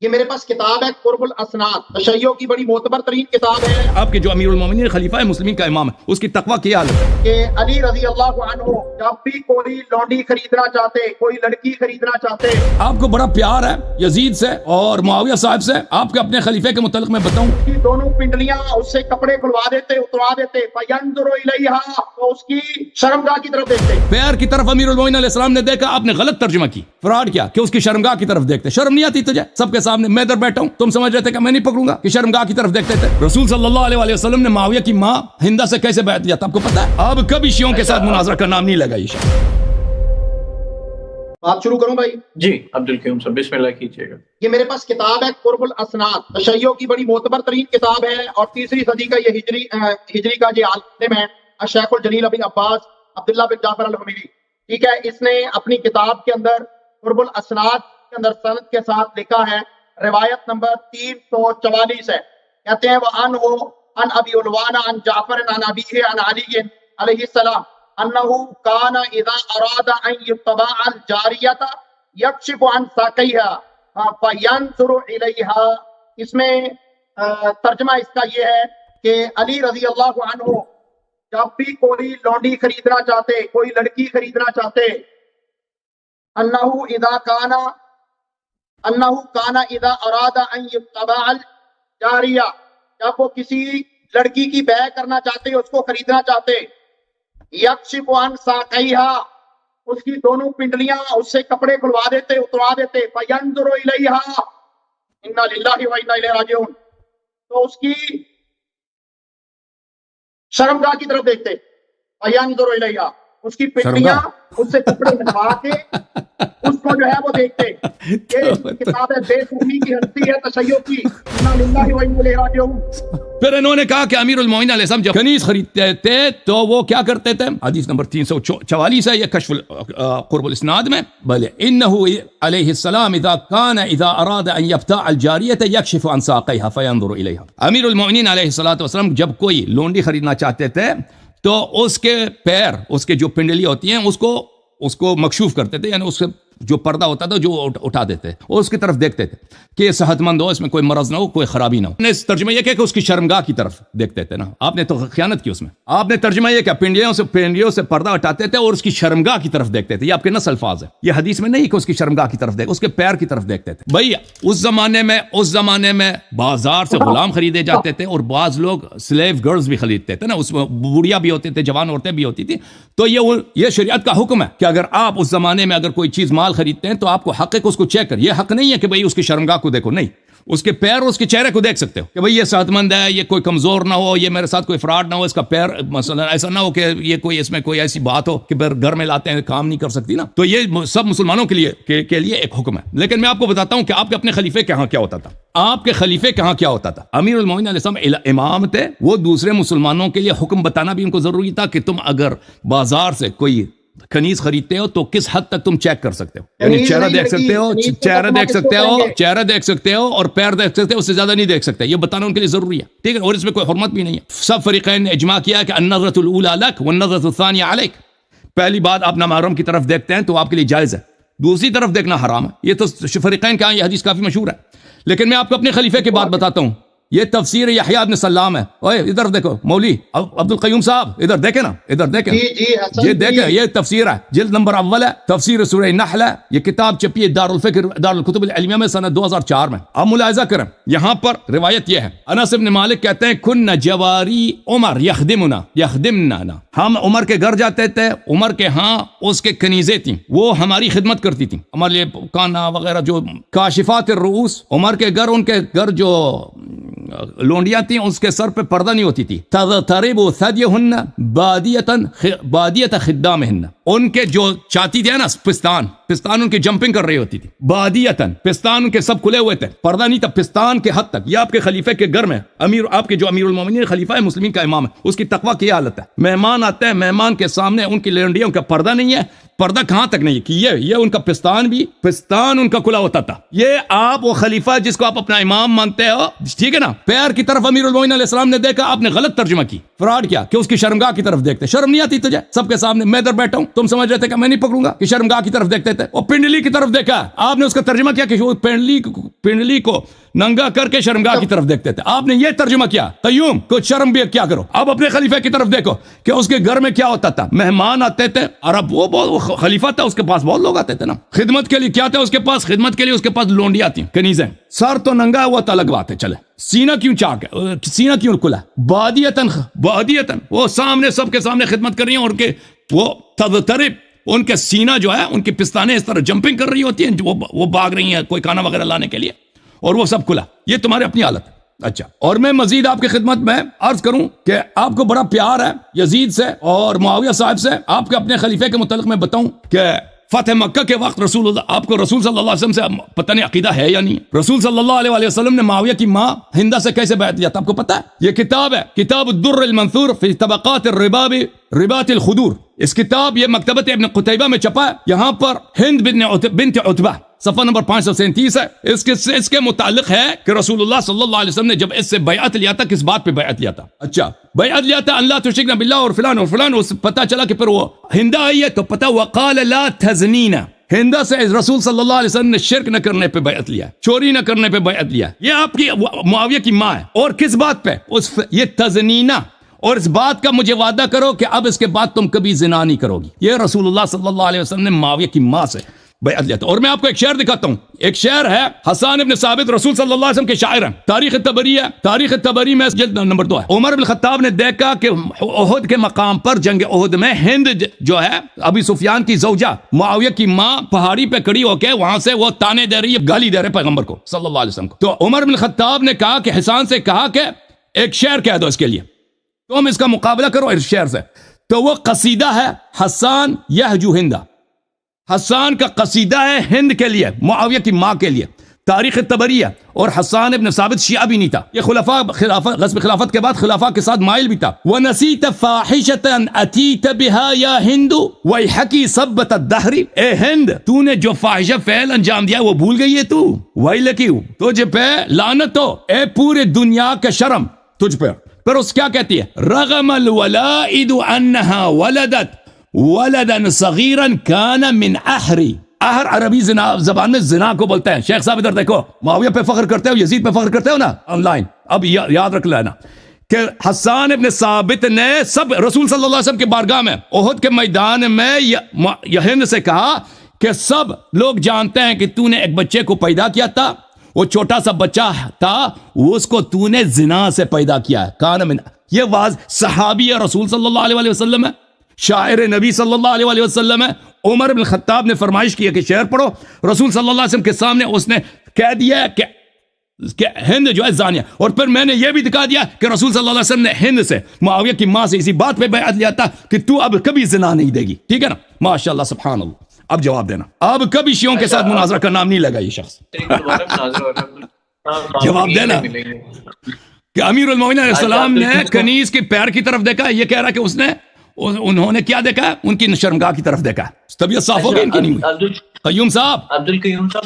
یہ میرے پاس کتاب ہے قرب الاسناد، تشیع کی بڑی معتبر ترین کتاب ہے۔ آپ کے جو امیر المومنین خلیفہ مسلمین کا امام ہے، اس کی تقوی کی حالت ہے کہ علی رضی اللہ عنہ جب بھی کوئی لونڈی خریدنا چاہتے، کوئی لڑکی خریدنا چاہتے، آپ کو بڑا پیار ہے یزید سے اور معاویہ صاحب سے۔ آپ کے اپنے خلیفے کے متعلق میں بتاؤں، اس کی دونوں پنڈلیاں اس سے کپڑے کھلوا دیتے، اتروا دیتے، فینظر الیہا، تو اس کی شرمگاہ کی طرف دیکھتے۔ پیر کی طرف امیر المومنین علیہ السلام نے دیکھا، آپ نے غلط ترجمہ کی، فراڈ کیا کہ اس کی شرمگاہ کی طرف دیکھتے۔ شرم نہیں آتی تجھے؟ سب کے سامنے میں ادھر بیٹھا ہوں، تم سمجھ رہے تھے کہ میں نہیں پکڑوں گا کہ شرمگاہ کی طرف دیکھتے تھے۔ رسول صلی اللہ علیہ وسلم نے معاویہ کی ماں ہندہ سے کیسے بیعت لیا تھا، آپ کو پتا ہے؟ اب کبھی شیعوں کے ساتھ مناظرہ کا نام نہیں لگا یہ شیعہ۔ بات شروع کروں بھائی؟ جی عبدالقیوم صاحب بسم اللہ کیجیے گا۔ یہ میرے پاس کتاب ہے قرب الاسناد، تشیع کی بڑی معتبر ترین کتاب ہے، اور 3ری صدی کا یہ ہجری کا یہ عالم ہے الشیخ الجلیل ابن عباس عبداللہ بن جعفر الحمیری، ٹھیک ہے۔ اس نے اپنی کتاب کے اندر قرب الاسناد کے اندر سند کے ساتھ لکھا ہے، روایت نمبر 344 ہے، کہتے ہیں وَأَنْهُ عن ابی علوان عن جعفر عن ابیہ عن علی علیہ السلام انہ کان اذا اراد ان یتبع الجاریۃ یکشف عن ساقیها فینظر الیہا۔ اس میں ترجمہ اس کا یہ ہے کہ علی رضی اللہ عنہ جب بھی کوئی لونڈی خریدنا چاہتے، کوئی لڑکی خریدنا چاہتے، انہ کان اذا اراد ان یتبع الجاریہ، جب وہ کسی لڑکی کی بیع کرنا چاہتے، اس کو خریدنا چاہتے، یکشف عن ساقیہا، اس کی دونوں پنڈلیاں اس سے کپڑے کھلوا دیتے، اتروا دیتے، فینظر الیہا، انا للہ و انا الیہ راجعون، تو اس کی شرمگاہ کی طرف دیکھتے، فینظر الیہا، اس کی پنڈلیاں اس سے کپڑے ہٹوا کے اس کو جو ہے وہ دیکھتے۔ یہ کتاب ہے، بے سومی کی ہستی ہے تشیع کی، انا للہ و انا الیہ راجعون۔ پھر انہوں نے کہا کہ امیر المومنین علیہ السلام جب کنیز خریدتے تھے تو وہ کیا کرتے تھے؟ حدیث نمبر 344 ہے یہ کشف قرب الاسناد میں، بلے انہ علیہ السلام اذا اراد ان یبتاع الجاریۃ یکشف عن ساقیہا فینظر الیہا۔ امیر المومنین علیہ السلام جب کوئی لونڈی خریدنا چاہتے تھے تو اس کے پیر، اس کے جو پنڈلی ہوتی ہیں اس کو مکشوف کرتے تھے، یعنی اس سے جو پردہ ہوتا تھا جو اٹھا دیتے اور اس کی طرف دیکھتے تھے کہ یہ صحت مند ہو، اس میں کوئی مرض نہ ہو، کوئی خرابی نہ ہو۔ نے ترجمہ یہ کیا کہ اس کی شرمگاہ کی طرف دیکھتے تھے نا، آپ نے تو خیانت کی اس میں۔ آپ نے ترجمہ یہ کیا پنڈلیوں سے پردہ ہٹاتے تھے اور اس کی شرمگاہ کی طرف دیکھتے تھے۔ یہ آپ کے نص الفاظ ہے، یہ حدیث میں نہیں کہ اس کی شرمگاہ کی طرف دیکھ، اس کے پیر کی طرف دیکھتے تھے۔ بھائی اس زمانے میں بازار سے غلام خریدے جاتے تھے اور بعض لوگ سلیو گرلز بھی خریدتے تھے نا، اس میں بوڑھیاں بھی ہوتے تھے، جوان عورتیں بھی ہوتی تھی۔ تو یہ شریعت کا حکم ہے کہ اگر آپ اس زمانے میں اگر کوئی چیز مال خریدتے ہیں تو آپ کو حق ہے کہ اس کو چیک کر۔ یہ حق نہیں ہے کہ بھئی اس کی شرمگاہ کو دیکھو، نہیں، اس کے پیر اور اس کے چہرے کو دیکھ سکتے ہو کہ بھئی یہ صحت مند ہے، یہ کوئی کمزور نہ ہو، یہ میرے ساتھ کوئی فراڈ نہ ہو، اس کا پیر مثلا ایسا نہ ہو کہ یہ کوئی اس میں کوئی ایسی بات ہو کہ پھر گھر میں لاتے ہیں کام نہیں کر سکتی نا۔ تو یہ سب مسلمانوں کے لیے ایک حکم ہے۔ لیکن میں آپ کو بتاتا ہوں کہ آپ کے اپنے خلیفے کے ہاں کیا ہوتا تھا۔ آپ کے خلیفے کے ہاں کیا ہوتا تھا؟ امیر المومنین علیہ السلام امام تھے، وہ دوسرے مسلمانوں کے لیے حکم بتانا بھی ان کو ضروری تھا کہ تم اگر بازار سے کوئی کنیز خریدتے ہو تو کس حد تک تم چیک کر سکتے ہو، یعنی چہرہ دیکھ سکتے ہو، چہرہ دیکھ سکتے ہو اور پیر دیکھ سکتے ہو، اس سے زیادہ نہیں دیکھ سکتے۔ یہ بتانا ان کے لیے ضروری ہے، ٹھیک ہے، اور اس میں کوئی حرمت بھی نہیں ہے۔ سب فریقین نے اجماع کیا کہ النظرۃ الاولی لک والنظرۃ الثانیہ علیک، پہلی بات آپ نامحرم کی طرف دیکھتے ہیں تو آپ کے لیے جائز ہے، دوسری طرف دیکھنا حرام ہے۔ یہ تو فریقین کا یہ حدیث کافی مشہور ہے۔ لیکن میں آپ کو اپنے خلیفے کی بات بتاتا ہوں، یہ تفسیر یحییٰ بن سلام ہے۔ اوے ادھر دیکھو مولوی عبدالقیوم صاحب، ادھر دیکھیں نا، ادھر دیکھیں، یہ دیکھیں، یہ تفسیر ہے، جلد نمبر اول ہے، تفسیر سورہ نحل ہے۔ یہ کتاب چھپی ہے دارالکتب العلمیہ میں سنہ 2004 میں۔ آپ ملاحظہ کریں، یہاں پر روایت یہ ہے، انس بن مالک کہتے ہیں کن جواری عمر یخدمنا، ہم عمر کے گھر جاتے تھے، عمر کے ہاں اس کے کنیزیں تھیں، وہ ہماری خدمت کرتی تھیں، ہمارے لیے کانا وغیرہ جو کاشفات الرؤوس، عمر کے گھر، ان کے گھر جو لونڈیاں تھیں اس کے سر پہ پردہ نہیں ہوتی تھی۔ تضطرب ثدیہن بادیۃ خدامہن، ان کے جو چاتی تھے نا پستان ان کی جمپنگ کر رہی ہوتی تھی، بادیتن، پستان ان کے سب کھلے ہوئے تھے، پردہ نہیں تھا پستان کے حد تک۔ یہ آپ کے خلیفے کے گھر میں آپ کے جو امیر المومنین خلیفہ مسلمین کا امام ہے، اس کی تقوی کی حالت ہے۔ مہمان آتے ہیں، مہمان کے سامنے ان کی لونڈیوں کا پردہ نہیں ہے، پردہ کہاں تک نہیں کہ یہ ان کا پستان ان کا کھلا ہوتا تھا۔ یہ آپ وہ خلیفہ جس کو آپ اپنا امام مانتے ہو، ٹھیک ہے نا، پیر کی طرف امیر المومنین علیہ السلام نے دیکھا، آپ نے غلط ترجمہ کی، فراڈ کیا کہ اس کی شرمگاہ کی طرف دیکھتے. شرم نہیں آتی تجھے؟ سب کے سامنے میں ادھر بیٹھا ہوں, تم سمجھ رہے تھے کہ میں نہیں پکڑوں گا, کہ شرمگاہ کی طرف دیکھتے تھے. وہ پنڈلی کی طرف دیکھا, آپ نے اس کا ترجمہ کیا کہ وہ پنڈلی کو ننگا کر کے شرمگاہ کی طرف دیکھتے تھے. آپ نے یہ ترجمہ کیا, قیوم کو شرم بھی کیا کرو. اب اپنے خلیفہ کی طرف دیکھو کہ اس کے گھر میں کیا ہوتا تھا, مہمان آتے تھے, اور اب وہ خلیفہ تھا, اس کے پاس بہت لوگ آتے تھے نا خدمت کے لیے. کیا تھا اس کے پاس خدمت کے لیے؟ اس کے پاس لونڈی آتی ہیں, کنیزیں. سر تو ننگا ہوا تو الگ بات ہے, چلے. سینہ کیوں چاک ہے, سینہ کیوں کھلا؟ بادیتن وہ سامنے سب کے سامنے خدمت کر رہی ہیں, اور کے وہ تضطرب, ان کے سینہ جو ہے, ان کی پستانیں اس طرح جمپنگ کر رہی ہوتی ہیں, وہ بھاگ رہی ہیں کوئی کھانا وغیرہ لانے کے لیے, اور وہ سب کھلا. یہ تمہاری اپنی حالت ہے. اچھا, اور میں مزید آپ کی خدمت میں عرض کروں کہ آپ کو بڑا پیار ہے یزید سے اور معاویہ صاحب سے. آپ کے اپنے خلیفے کے متعلق میں بتاؤں کہ فتح مکہ کے وقت رسول اللہ, آپ کو رسول صلی اللہ علیہ وسلم سے پتہ نہیں عقیدہ ہے یا نہیں. رسول صلی اللہ علیہ وسلم نے معاویہ کی ماں ہندہ سے کیسے بیعت لیا تھا, آپ کو پتہ ہے؟ یہ کتاب ہے, کتاب الدر المنثور فی طبقات الرباب ربات الخدور. اس کتاب یہ مکتبت ابن قتیبہ میں چھپا ہے. یہاں پر ہند بنت عتبہ صفحہ نمبر 537 ہے. اس کے متعلق ہے کہ رسول اللہ صلی اللہ علیہ وسلم نے جب اس سے بیعت لیا تھا, کس بات پہ بیعت لیا تھا؟ اچھا, بیعت لیا تھا اللہ تشرکنا باللہ اور فلان اور فلان. اس پتہ چلا کہ پھر وہ ہندہ آئی ہے تو پتہ وقال لا تزنینا, ہندہ سے رسول صلی اللہ علیہ وسلم نے شرک نہ کرنے پہ بیعت لیا, چوری نہ کرنے پہ بیعت لیا. یہ آپ کی معاویہ کی ماں ہے. اور کس بات پہ؟ یہ تزنینا, اور اس بات کا مجھے وعدہ کرو کہ اب اس کے بعد تم کبھی زنا نہیں کرو گی. یہ رسول اللہ صلی اللہ علیہ وسلم نے معاویہ کی ماں سے بیعت لیا تھا. اور میں آپ کو ایک شعر دکھاتا ہوں. ایک شعر ہے حسان ابن ثابت, رسول صلی اللہ علیہ وسلم کے شاعر ہیں. تاریخ تبری ہے, تاریخ تبری میں جلد نمبر 2 ہے. عمر بن الخطاب نے دیکھا کہ احد کے مقام پر, جنگ احد میں, ہند جو ہے ابی سفیان کی زوجہ معاویہ کی ماں پہاڑی پہ کھڑی ہو کے وہاں سے وہ تانے دے رہی ہے, گالی دے رہے پیغمبر کو صلی اللہ علیہ وسلم کو. تو عمر بن الخطاب نے کہا کہ حسان سے کہا کہ ایک شعر کہہ دو اس کے لیے, تم اس کا مقابلہ کرو اس شعر سے. تو وہ قصیدہ ہے حسان یہجو ہندہ. حسان کا قصیدہ ہے ہند کے لیے, معاویہ کی ماں کے لیے. تاریخ تبری ہے. اور حسان ابن ثابت شیعہ بھی نہیں تھا, یہ غزوہ خلافت کے بعد خلافہ کے ساتھ مائل بھی تھا. وَنَسِيتَ فَاحِشَةً أَتِيتَ بِهَا يَا هِنْدُ وَيْحَكِي صَبَّةَ الدَّهْرِ. اے ہند, تو نے جو فاحشہ فعل انجام دیا وہ بھول گئی ہے تو؟ وَيْلَكِ, تجھ پہ لعنت ہو, اے پورے دنیا کا شرم تجھ پہ. پر اس کیا کہتی ہے؟ رغم الولائد انها ولدت ولدا صغیرا کان من احری. احر عربی زبان میں زنا کو بولتے ہیں. شیخ صاحب ادھر دیکھو, معاویہ پہ فخر کرتے ہو, یزید پہ فخر کرتے ہو نا آن لائن. اب یاد رکھ لینا کہ حسان ابن ثابت نے سب رسول صلی اللہ علیہ وسلم کے بارگاہ میں احد کے میدان میں یہ ہند سے کہا کہ سب لوگ جانتے ہیں کہ تو نے ایک بچے کو پیدا کیا تھا, وہ چھوٹا سا بچہ تھا, اس کو تو نے زنا سے پیدا کیا ہے. کان من, یہ واضح صحابی رسول صلی اللہ علیہ وسلم ہے, شاعر نبی صلی اللہ علیہ وسلم ہے. عمر بن الخطاب نے فرمائش کی کہ شعر پڑھو. رسول صلی اللہ علیہ وسلم کے سامنے اس نے کہہ دیا کہ ہند جو ہے زانیہ. اور پھر میں نے یہ بھی دکھا دیا کہ رسول صلی اللہ علیہ وسلم نے ہند سے, معاویہ کی ماں سے اسی بات پہ بیعت لیا تھا کہ تو اب کبھی زنا نہیں دے گی. ٹھیک ہے نا, ماشاءاللہ سبحان اللہ. اب جواب دینا, اب کبھی شیعوں کے ساتھ مناظرہ کا نام نہیں لگا یہ شخص. جواب دینا کہ امیر المومنین علیہ السلام نے کنیز کے پیر کی طرف دیکھا, یہ کہہ رہا کہ انہوں نے کیا دیکھا, ان کی شرمگاہ کی طرف دیکھا. طبیعت صاف ہو گئی ان کی نہیں ہوئی. قیوم صاحب, عبد القیوم صاحب